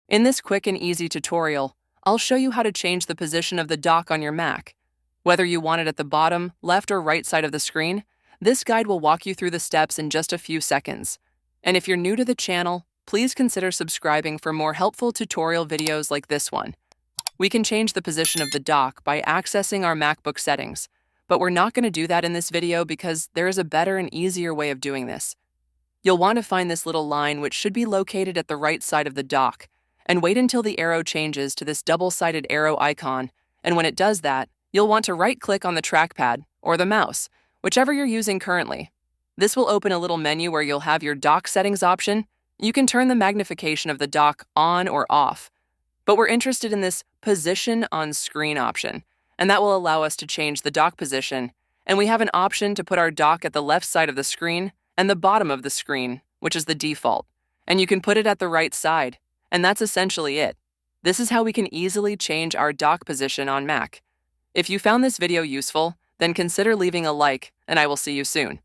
In this quick and easy tutorial, I'll show you how to change the position of the dock on your Mac. Whether you want it at the bottom, left, or right side of the screen, this guide will walk you through the steps in just a few seconds. And if you're new to the channel, please consider subscribing for more helpful tutorial videos like this one. We can change the position of the dock by accessing our MacBook settings, but we're not going to do that in this video because there is a better and easier way of doing this. You'll want to find this little line, which should be located at the right side of the dock, and wait until the arrow changes to this double-sided arrow icon, and when it does that, you'll want to right-click on the trackpad or the mouse, whichever you're using currently. This will open a little menu where you'll have your dock settings option. You can turn the magnification of the dock on or off, but we're interested in this position on screen option, and that will allow us to change the dock position, and we have an option to put our dock at the left side of the screen and the bottom of the screen, which is the default, and you can put it at the right side. And that's essentially it. This is how we can easily change our dock position on Mac. If you found this video useful, then consider leaving a like, and I will see you soon.